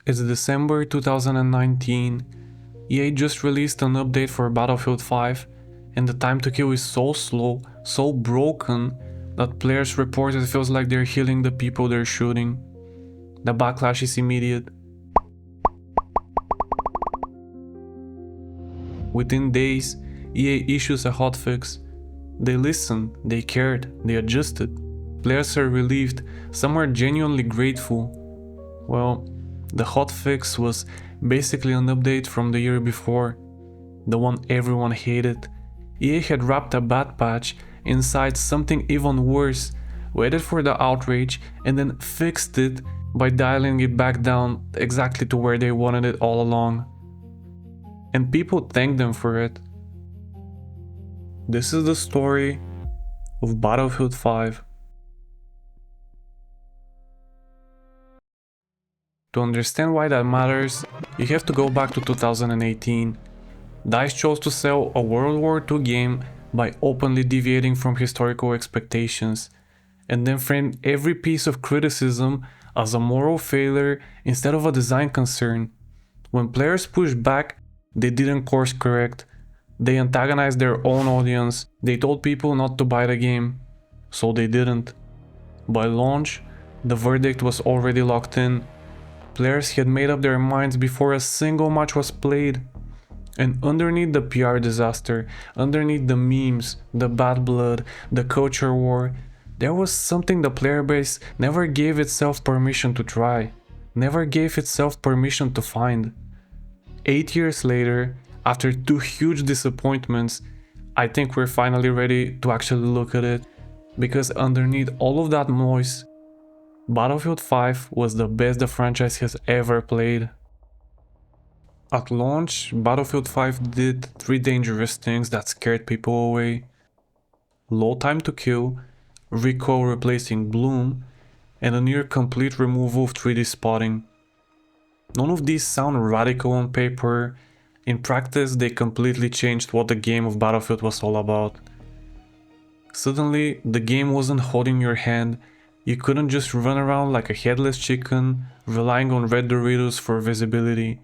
It's December 2019, EA just released an update for Battlefield 5, and the time to kill is so slow, so broken, that players report it feels like they're healing the people they're shooting. The backlash is immediate. Within days, EA issues a hotfix. They listened, they cared, they adjusted. Players are relieved, some are genuinely grateful. Well, the hotfix was basically an update from the year before, the one everyone hated. EA had wrapped a bad patch inside something even worse, waited for the outrage, and then fixed it by dialing it back down exactly to where they wanted it all along. And people thanked them for it. This is the story of Battlefield 5. To understand why that matters, you have to go back to 2018. DICE chose to sell a World War II game by openly deviating from historical expectations, and then framed every piece of criticism as a moral failure instead of a design concern. When players pushed back, they didn't course correct. They antagonized their own audience. They told people not to buy the game, so they didn't. By launch, the verdict was already locked in. Players had made up their minds before a single match was played. And underneath the PR disaster, underneath the memes, the bad blood, the culture war, there was something the player base never gave itself permission to try, never gave itself permission to find. 8 years later, after 2 huge disappointments, I think we're finally ready to actually look at it, because underneath all of that noise, Battlefield 5 was the best the franchise has ever played. At launch, Battlefield 5 did 3 dangerous things that scared people away: low time to kill, recoil replacing bloom, and a near complete removal of 3D spotting. None of these sound radical on paper. In practice, they completely changed what the game of Battlefield was all about. Suddenly, the game wasn't holding your hand. You couldn't just run around like a headless chicken, relying on red Doritos for visibility.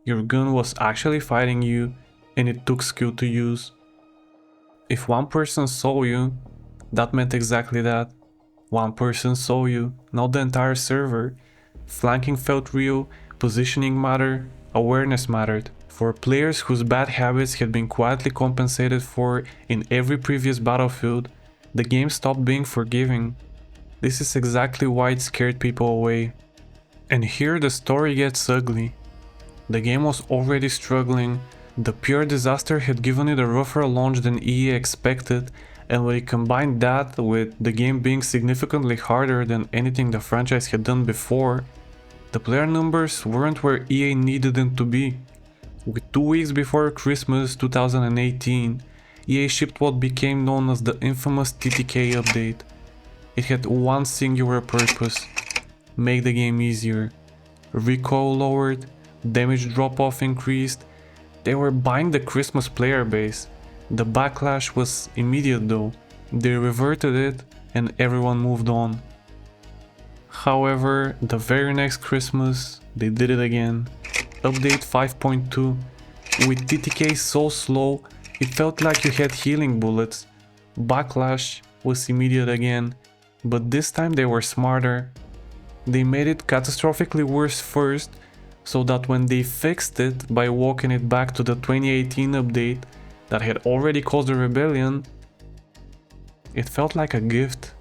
Your gun was actually fighting you, and it took skill to use. If one person saw you, that meant exactly that. One person saw you, not the entire server. Flanking felt real, positioning mattered, awareness mattered. For players whose bad habits had been quietly compensated for in every previous Battlefield, the game stopped being forgiving. This is exactly why it scared people away. And here the story gets ugly. The game was already struggling, the pure disaster had given it a rougher launch than EA expected, and when you combine that with the game being significantly harder than anything the franchise had done before, the player numbers weren't where EA needed them to be. With 2 weeks before Christmas 2018, EA shipped what became known as the infamous TTK update. It had one singular purpose: make the game easier. Recoil lowered, damage drop-off increased. They were buying the Christmas player base. The backlash was immediate though. They reverted it and everyone moved on. However, the very next Christmas, they did it again. Update 5.2. With TTK so slow, it felt like you had healing bullets. Backlash was immediate again, but this time they were smarter. They made it catastrophically worse first, so that when they fixed it by walking it back to the 2018 update that had already caused a rebellion, it felt like a gift.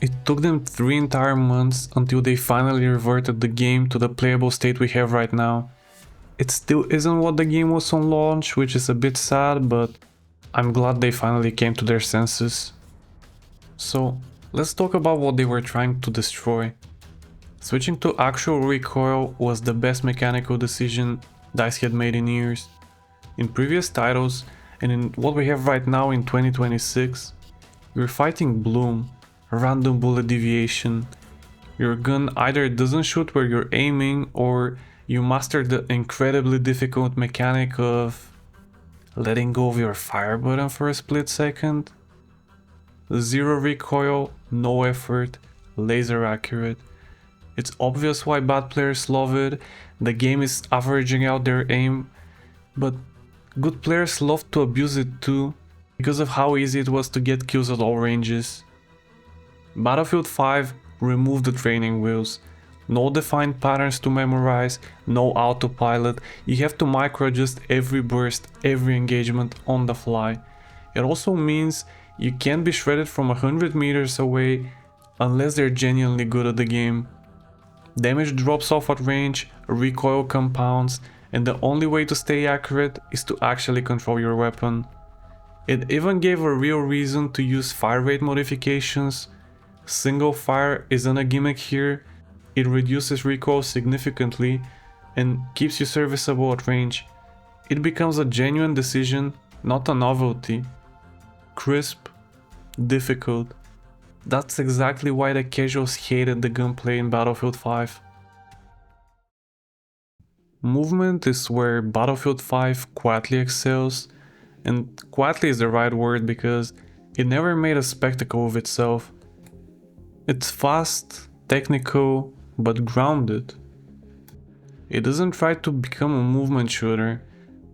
It took them 3 entire months until they finally reverted the game to the playable state we have right now. It still isn't what the game was on launch, which is a bit sad, but I'm glad they finally came to their senses. So, let's talk about what they were trying to destroy. Switching to actual recoil was the best mechanical decision DICE had made in years. In previous titles, and in what we have right now in 2026, you're fighting bloom, random bullet deviation. Your gun either doesn't shoot where you're aiming, or you master the incredibly difficult mechanic of letting go of your fire button for a split second. Zero recoil, no effort, laser accurate. It's obvious why bad players love it, the game is averaging out their aim, but good players love to abuse it too, because of how easy it was to get kills at all ranges. Battlefield 5 removed the training wheels. No defined patterns to memorize, no autopilot, you have to micro-adjust every burst, every engagement on the fly. It also means you can't be shredded from 100 meters away unless they're genuinely good at the game. Damage drops off at range, recoil compounds, and the only way to stay accurate is to actually control your weapon. It even gave a real reason to use fire rate modifications. Single fire isn't a gimmick here, it reduces recoil significantly and keeps you serviceable at range. It becomes a genuine decision, not a novelty. Crisp, difficult. That's exactly why the casuals hated the gunplay in Battlefield 5. Movement is where Battlefield 5 quietly excels, and quietly is the right word because it never made a spectacle of itself. It's fast, technical, but grounded. It doesn't try to become a movement shooter.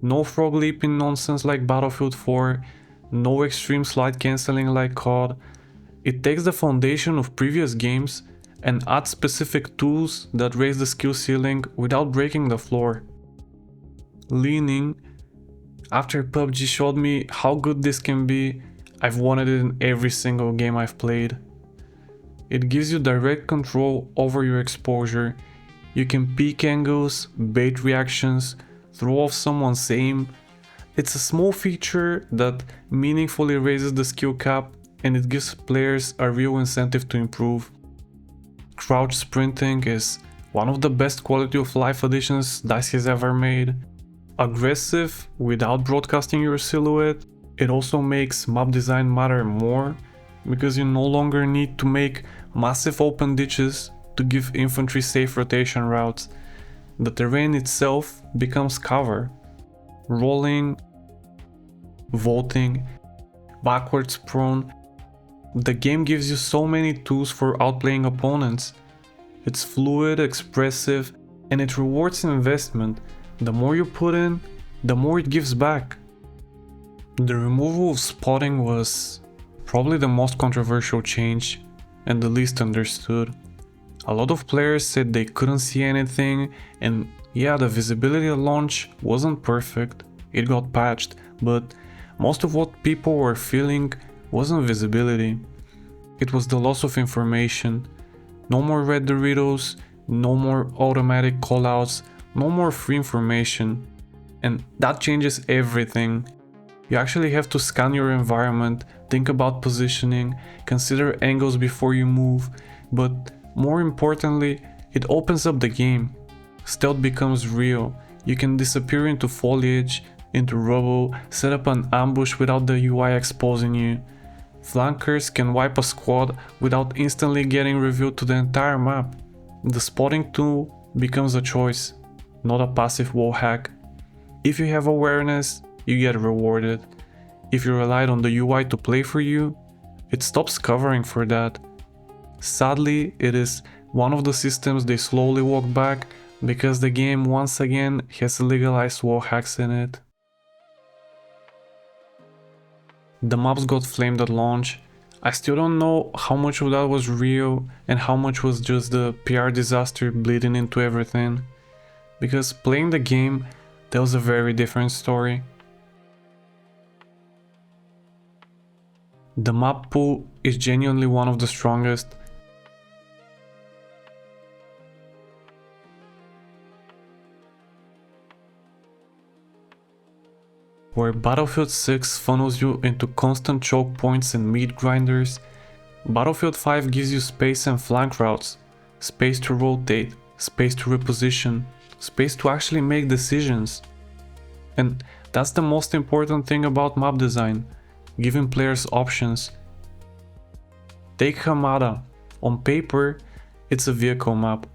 No frog leaping nonsense like Battlefield 4, no extreme slide cancelling like COD. It takes the foundation of previous games and adds specific tools that raise the skill ceiling without breaking the floor. Leaning. After PUBG showed me how good this can be, I've wanted it in every single game I've played. It gives you direct control over your exposure. You can peek angles, bait reactions, throw off someone's aim. It's a small feature that meaningfully raises the skill cap and it gives players a real incentive to improve. Crouch sprinting is one of the best quality of life additions DICE has ever made. Aggressive without broadcasting your silhouette, it also makes map design matter more because you no longer need to make massive open ditches to give infantry safe rotation routes. The terrain itself becomes cover. Rolling, vaulting, backwards prone. The game gives you so many tools for outplaying opponents. It's fluid, expressive, and it rewards investment. The more you put in, the more it gives back. The removal of spotting was probably the most controversial change and the least understood. A lot of players said they couldn't see anything, and yeah, the visibility at launch wasn't perfect, it got patched, but most of what people were feeling wasn't visibility. It was the loss of information. No more red Doritos, no more automatic callouts, no more free information. And that changes everything. You actually have to scan your environment, think about positioning, consider angles before you move, but more importantly, it opens up the game. Stealth becomes real. You can disappear into foliage, into rubble, set up an ambush without the UI exposing you. Flankers can wipe a squad without instantly getting revealed to the entire map. The spotting tool becomes a choice, not a passive wall hack. If you have awareness, you get rewarded. If you relied on the UI to play for you, it stops covering for that. Sadly, it is one of the systems they slowly walk back because the game once again has legalized wall hacks in it. The maps got flamed at launch. I still don't know how much of that was real and how much was just the PR disaster bleeding into everything. Because playing the game tells a very different story. The map pool is genuinely one of the strongest. Where Battlefield 6 funnels you into constant choke points and meat grinders, Battlefield 5 gives you space and flank routes, space to rotate, space to reposition, space to actually make decisions. And that's the most important thing about map design, giving players options. Take Hamada. On paper, it's a vehicle map.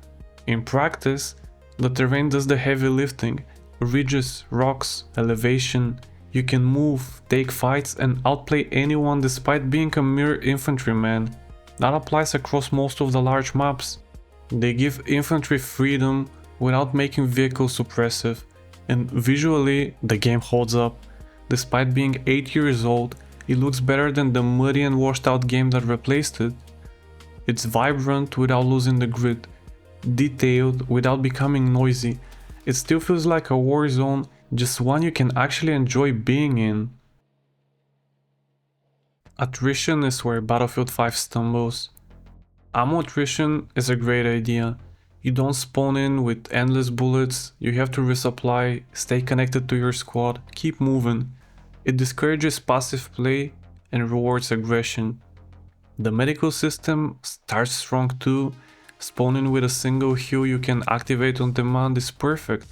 In practice, the terrain does the heavy lifting. Ridges, rocks, elevation. You can move, take fights and outplay anyone despite being a mere infantryman. That applies across most of the large maps. They give infantry freedom without making vehicles suppressive, and visually the game holds up. Despite being 8 years old, it looks better than the muddy and washed out game that replaced it. It's vibrant without losing the grit, detailed without becoming noisy. It still feels like a war zone, just one you can actually enjoy being in. Attrition is where Battlefield 5 stumbles. Ammo attrition is a great idea. You don't spawn in with endless bullets, you have to resupply, stay connected to your squad, keep moving. It discourages passive play and rewards aggression. The medical system starts strong too. Spawning with a single heal you can activate on demand is perfect.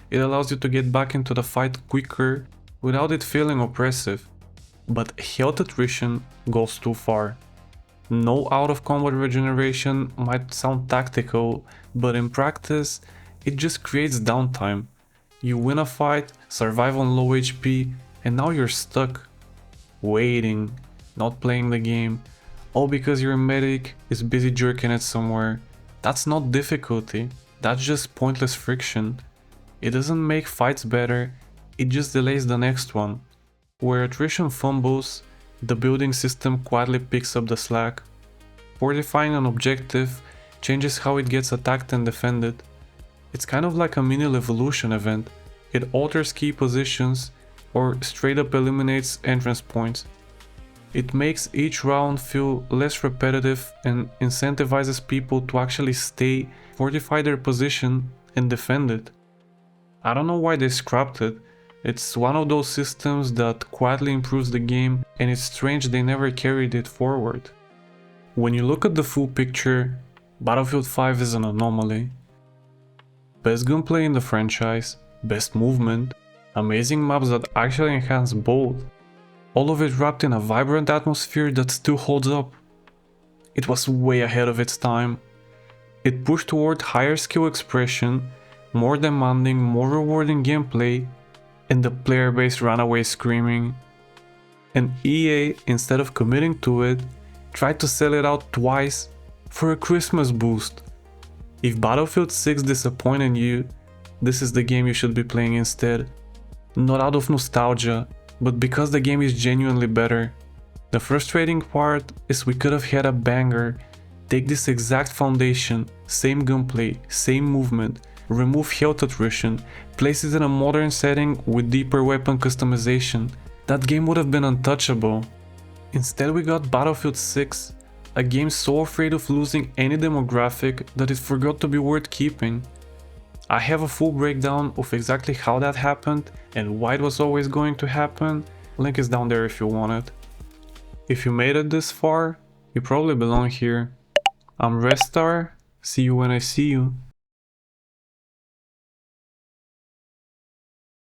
It allows you to get back into the fight quicker without it feeling oppressive. But health attrition goes too far. No out of combat regeneration might sound tactical, but in practice, it just creates downtime. You win a fight, survive on low HP, and now you're stuck. Waiting, not playing the game, all because your medic is busy jerking it somewhere. That's not difficulty, that's just pointless friction. It doesn't make fights better, it just delays the next one. Where attrition fumbles, the building system quietly picks up the slack. Fortifying an objective changes how it gets attacked and defended. It's kind of like a mini Levolution event. It alters key positions or straight up eliminates entrance points. It makes each round feel less repetitive and incentivizes people to actually stay, fortify their position and defend it. I don't know why they scrapped it. It's one of those systems that quietly improves the game, and it's strange they never carried it forward. When you look at the full picture, Battlefield 5 is an anomaly. Best gunplay in the franchise, best movement, amazing maps that actually enhance both, all of it wrapped in a vibrant atmosphere that still holds up. It was way ahead of its time. It pushed toward higher skill expression, more demanding, more rewarding gameplay, and the player base ran away screaming. And EA, instead of committing to it, tried to sell it out twice for a Christmas boost. If Battlefield 6 disappointed you, this is the game you should be playing instead. Not out of nostalgia, but because the game is genuinely better. The frustrating part is we could have had a banger. Take this exact foundation, same gunplay, same movement, remove health attrition, place it in a modern setting with deeper weapon customization. That game would have been untouchable. Instead we got Battlefield 6, a game so afraid of losing any demographic that it forgot to be worth keeping. I have a full breakdown of exactly how that happened and why it was always going to happen. Link is down there if you want it. If you made it this far, you probably belong here. I'm Restar, see you when I see you.